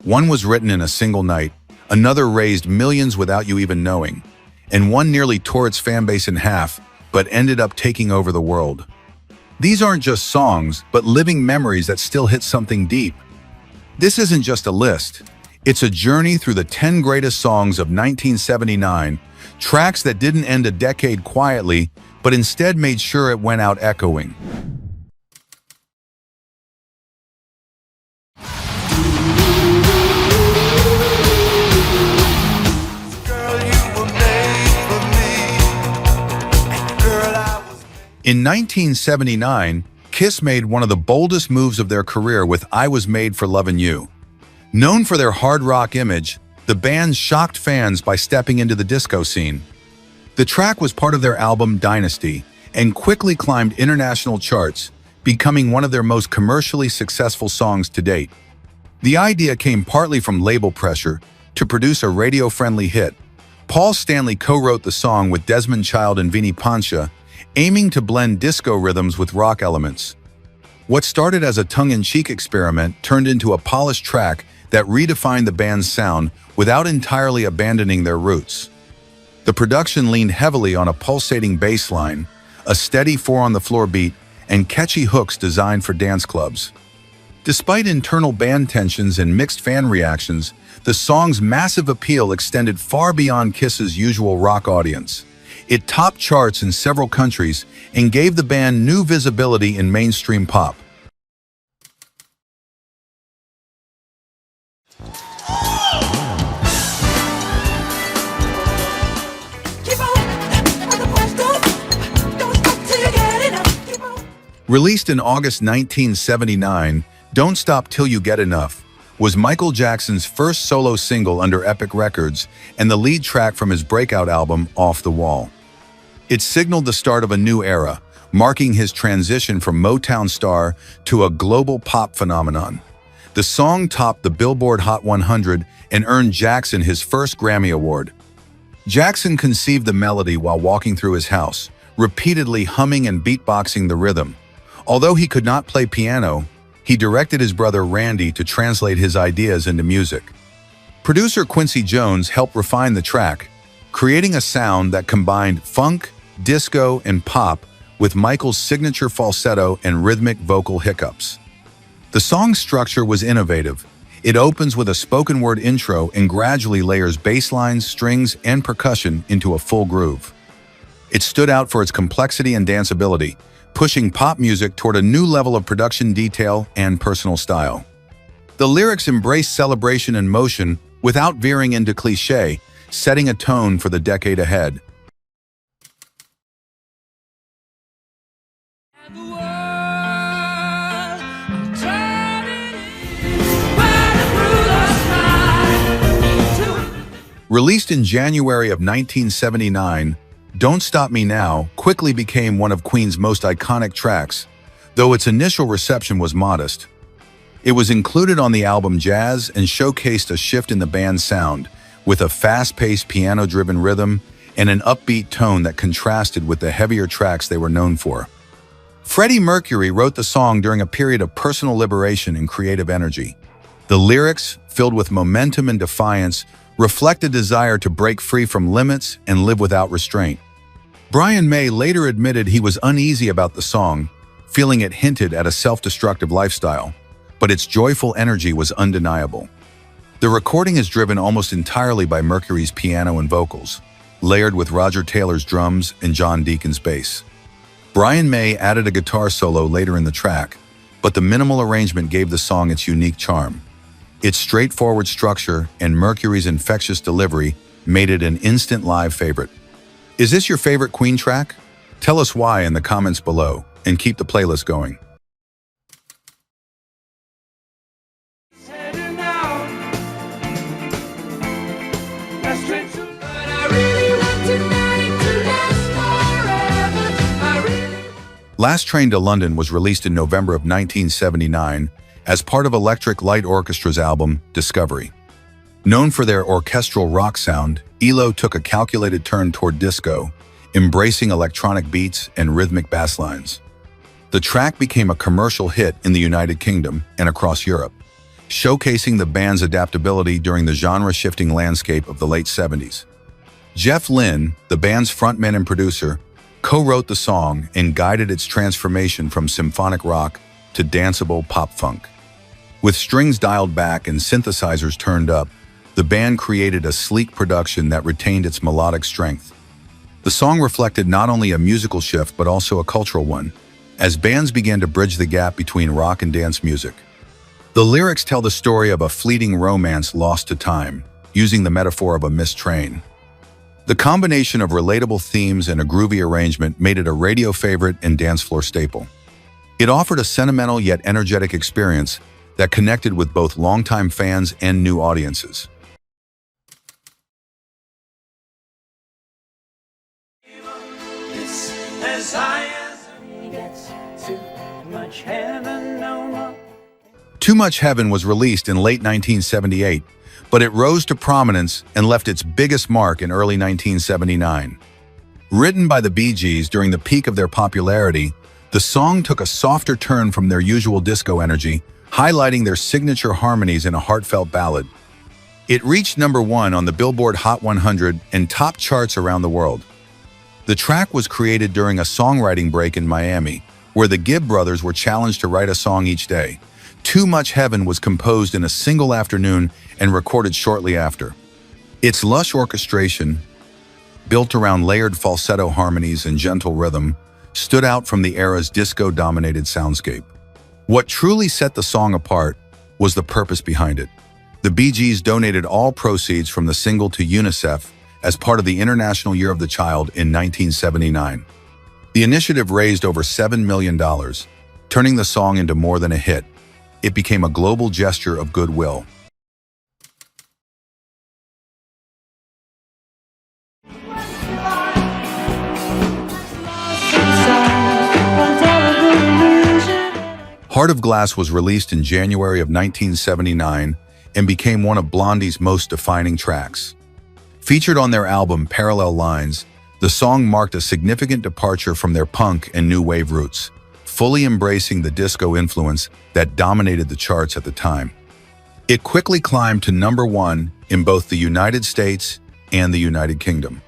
One was written in a single night, another raised millions without you even knowing, and one nearly tore its fanbase in half, but ended up taking over the world. These aren't just songs, but living memories that still hit something deep. This isn't just a list. It's a journey through the 10 greatest songs of 1979, tracks that didn't end a decade quietly, but instead made sure it went out echoing. In 1979, Kiss made one of the boldest moves of their career with I Was Made for Lovin' You. Known for their hard rock image, the band shocked fans by stepping into the disco scene. The track was part of their album Dynasty and quickly climbed international charts, becoming one of their most commercially successful songs to date. The idea came partly from label pressure to produce a radio-friendly hit. Paul Stanley co-wrote the song with Desmond Child and Vinnie Pancha, aiming to blend disco rhythms with rock elements. What started as a tongue-in-cheek experiment turned into a polished track that redefined the band's sound without entirely abandoning their roots. The production leaned heavily on a pulsating bass line, a steady four-on-the-floor beat, and catchy hooks designed for dance clubs. Despite internal band tensions and mixed fan reactions, the song's massive appeal extended far beyond Kiss's usual rock audience. It topped charts in several countries and gave the band new visibility in mainstream pop. Released in August 1979, Don't Stop Till You Get Enough was Michael Jackson's first solo single under Epic Records and the lead track from his breakout album, Off the Wall. It signaled the start of a new era, marking his transition from Motown star to a global pop phenomenon. The song topped the Billboard Hot 100 and earned Jackson his first Grammy Award. Jackson conceived the melody while walking through his house, repeatedly humming and beatboxing the rhythm. Although he could not play piano, he directed his brother Randy to translate his ideas into music. Producer Quincy Jones helped refine the track, creating a sound that combined funk, disco, and pop with Michael's signature falsetto and rhythmic vocal hiccups. The song's structure was innovative. It opens with a spoken word intro and gradually layers bass lines, strings, and percussion into a full groove. It stood out for its complexity and danceability, pushing pop music toward a new level of production detail and personal style. The lyrics embrace celebration and motion without veering into cliché, setting a tone for the decade ahead. Released in January of 1979, Don't Stop Me Now quickly became one of Queen's most iconic tracks, though its initial reception was modest. It was included on the album Jazz and showcased a shift in the band's sound, with a fast-paced piano-driven rhythm and an upbeat tone that contrasted with the heavier tracks they were known for. Freddie Mercury wrote the song during a period of personal liberation and creative energy. The lyrics, filled with momentum and defiance, reflect a desire to break free from limits and live without restraint. Brian May later admitted he was uneasy about the song, feeling it hinted at a self-destructive lifestyle, but its joyful energy was undeniable. The recording is driven almost entirely by Mercury's piano and vocals, layered with Roger Taylor's drums and John Deacon's bass. Brian May added a guitar solo later in the track, but the minimal arrangement gave the song its unique charm. Its straightforward structure and Mercury's infectious delivery made it an instant live favorite. Is this your favorite Queen track? Tell us why in the comments below, and keep the playlist going. Last Train to London was released in November of 1979 as part of Electric Light Orchestra's album, Discovery. Known for their orchestral rock sound, ELO took a calculated turn toward disco, embracing electronic beats and rhythmic bass lines. The track became a commercial hit in the United Kingdom and across Europe, showcasing the band's adaptability during the genre-shifting landscape of the late 70s. Jeff Lynne, the band's frontman and producer, co-wrote the song and guided its transformation from symphonic rock to danceable pop-funk. With strings dialed back and synthesizers turned up, the band created a sleek production that retained its melodic strength. The song reflected not only a musical shift but also a cultural one, as bands began to bridge the gap between rock and dance music. The lyrics tell the story of a fleeting romance lost to time, using the metaphor of a missed train. The combination of relatable themes and a groovy arrangement made it a radio favorite and dance floor staple. It offered a sentimental yet energetic experience that connected with both longtime fans and new audiences. Too Much Heaven was released in late 1978, but it rose to prominence and left its biggest mark in early 1979. Written by the Bee Gees during the peak of their popularity, the song took a softer turn from their usual disco energy, highlighting their signature harmonies in a heartfelt ballad. It reached #1 on the Billboard Hot 100 and top charts around the world. The track was created during a songwriting break in Miami, where the Gibb brothers were challenged to write a song each day. Too Much Heaven was composed in a single afternoon and recorded shortly after. Its lush orchestration, built around layered falsetto harmonies and gentle rhythm, stood out from the era's disco-dominated soundscape. What truly set the song apart was the purpose behind it. The Bee Gees donated all proceeds from the single to UNICEF as part of the International Year of the Child in 1979. The initiative raised over $7 million, turning the song into more than a hit. It became a global gesture of goodwill. Heart of Glass was released in January of 1979 and became one of Blondie's most defining tracks. Featured on their album Parallel Lines, the song marked a significant departure from their punk and new wave roots, fully embracing the disco influence that dominated the charts at the time. It quickly climbed to #1 in both the United States and the United Kingdom.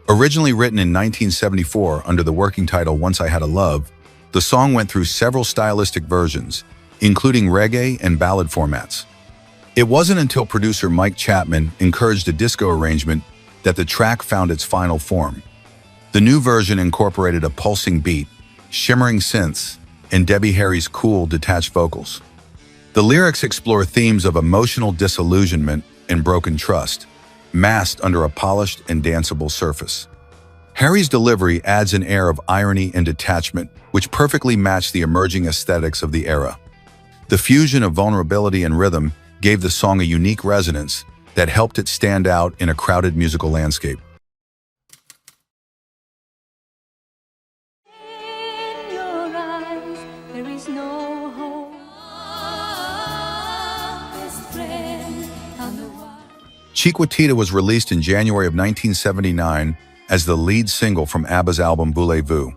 Originally written in 1974 under the working title Once I Had a Love, the song went through several stylistic versions, including reggae and ballad formats. It wasn't until producer Mike Chapman encouraged a disco arrangement that the track found its final form. The new version incorporated a pulsing beat, shimmering synths, and Debbie Harry's cool, detached vocals. The lyrics explore themes of emotional disillusionment and broken trust, masked under a polished and danceable surface. Harry's delivery adds an air of irony and detachment, which perfectly matched the emerging aesthetics of the era. The fusion of vulnerability and rhythm gave the song a unique resonance that helped it stand out in a crowded musical landscape. In your eyes, there is no hope. Best friend on the wild. Chiquitita was released in January of 1979 as the lead single from ABBA's album Voulez-Vous.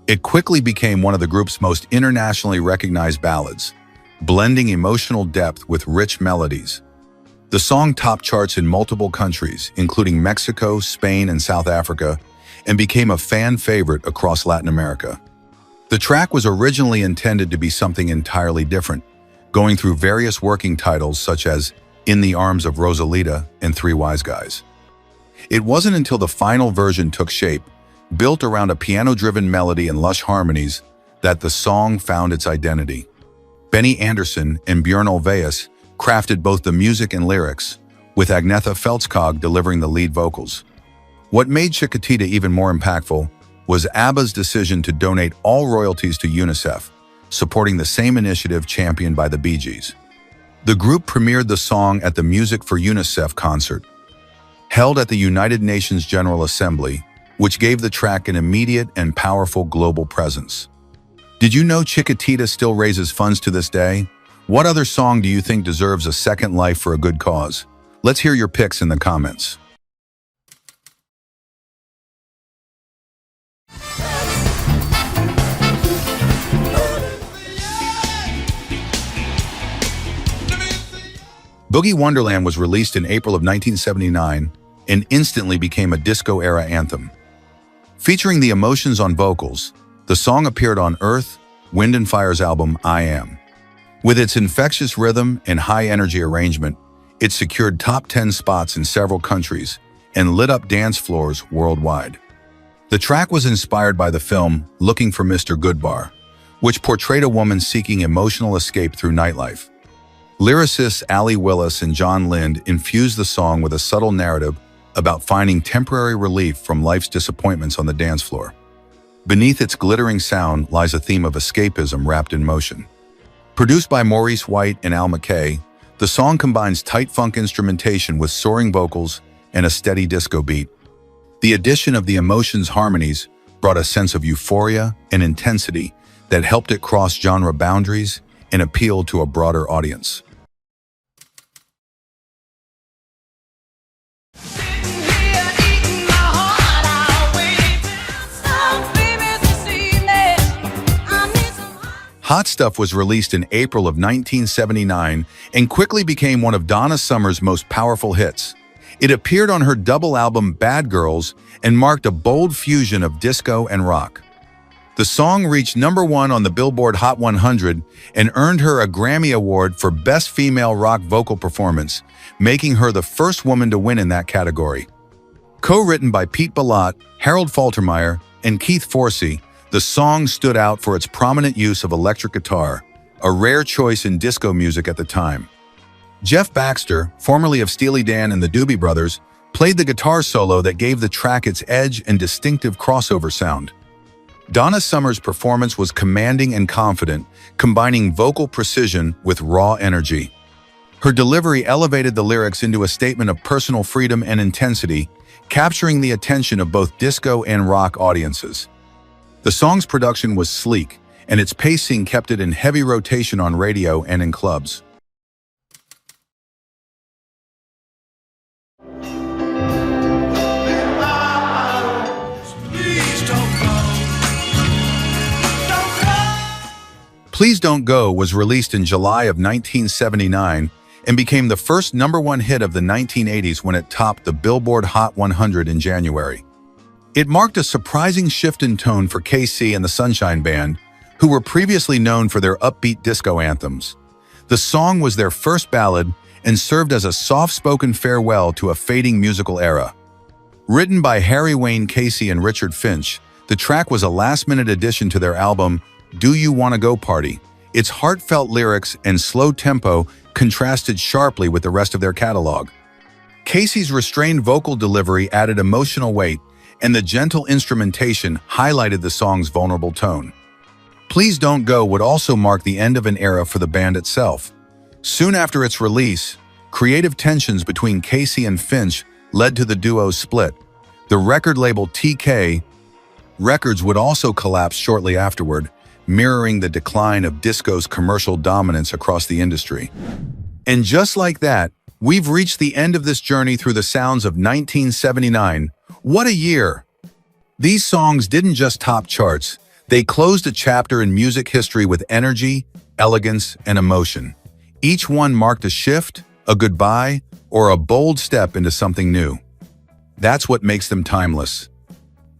It quickly became one of the group's most internationally recognized ballads, blending emotional depth with rich melodies. The song topped charts in multiple countries, including Mexico, Spain, and South Africa, and became a fan favorite across Latin America. The track was originally intended to be something entirely different, going through various working titles such as In the Arms of Rosalita and Three Wise Guys. It wasn't until the final version took shape, built around a piano-driven melody and lush harmonies, that the song found its identity. Benny Andersson and Björn Ulvaeus crafted both the music and lyrics, with Agnetha Feltskog delivering the lead vocals. What made Chiquitita even more impactful was ABBA's decision to donate all royalties to UNICEF, supporting the same initiative championed by the Bee Gees. The group premiered the song at the Music for UNICEF concert, held at the United Nations General Assembly, which gave the track an immediate and powerful global presence. Did you know Chiquitita still raises funds to this day? What other song do you think deserves a second life for a good cause? Let's hear your picks in the comments. Boogie Wonderland was released in April of 1979 and instantly became a disco-era anthem. Featuring the emotions on vocals, the song appeared on Earth, Wind and Fire's album I Am. With its infectious rhythm and high-energy arrangement, it secured top 10 spots in several countries and lit up dance floors worldwide. The track was inspired by the film Looking for Mr. Goodbar, which portrayed a woman seeking emotional escape through nightlife. Lyricists Allie Willis and John Lind infused the song with a subtle narrative about finding temporary relief from life's disappointments on the dance floor. Beneath its glittering sound lies a theme of escapism wrapped in motion. Produced by Maurice White and Al McKay, the song combines tight funk instrumentation with soaring vocals and a steady disco beat. The addition of the emotions harmonies brought a sense of euphoria and intensity that helped it cross genre boundaries and appeal to a broader audience. Hot Stuff was released in April of 1979 and quickly became one of Donna Summer's most powerful hits. It appeared on her double album Bad Girls and marked a bold fusion of disco and rock. The song reached #1 on the Billboard Hot 100 and earned her a Grammy Award for Best Female Rock Vocal Performance, making her the first woman to win in that category. Co-written by Pete Bellotte, Harold Faltermeyer, and Keith Forsey, the song stood out for its prominent use of electric guitar, a rare choice in disco music at the time. Jeff Baxter, formerly of Steely Dan and the Doobie Brothers, played the guitar solo that gave the track its edge and distinctive crossover sound. Donna Summer's performance was commanding and confident, combining vocal precision with raw energy. Her delivery elevated the lyrics into a statement of personal freedom and intensity, capturing the attention of both disco and rock audiences. The song's production was sleek, and its pacing kept it in heavy rotation on radio and in clubs. Please Don't Go was released in July of 1979 and became the first #1 hit of the 1980s when it topped the Billboard Hot 100 in January. It marked a surprising shift in tone for KC and the Sunshine Band, who were previously known for their upbeat disco anthems. The song was their first ballad and served as a soft-spoken farewell to a fading musical era. Written by Harry Wayne Casey and Richard Finch, the track was a last-minute addition to their album Do You Wanna Go Party? Its heartfelt lyrics and slow tempo contrasted sharply with the rest of their catalog. Casey's restrained vocal delivery added emotional weight, and the gentle instrumentation highlighted the song's vulnerable tone. Please Don't Go would also mark the end of an era for the band itself. Soon after its release, creative tensions between Casey and Finch led to the duo's split. The record label TK Records would also collapse shortly afterward, mirroring the decline of disco's commercial dominance across the industry. And just like that, we've reached the end of this journey through the sounds of 1979. What a year! These songs didn't just top charts, they closed a chapter in music history with energy, elegance, and emotion. Each one marked a shift, a goodbye, or a bold step into something new. That's what makes them timeless.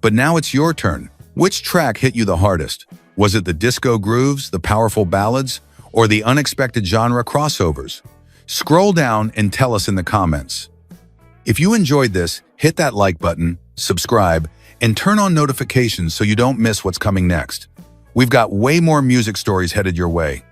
But now it's your turn. Which track hit you the hardest? Was it the disco grooves, the powerful ballads, or the unexpected genre crossovers? Scroll down and tell us in the comments. If you enjoyed this, hit that like button, subscribe, and turn on notifications so you don't miss what's coming next. We've got way more music stories headed your way.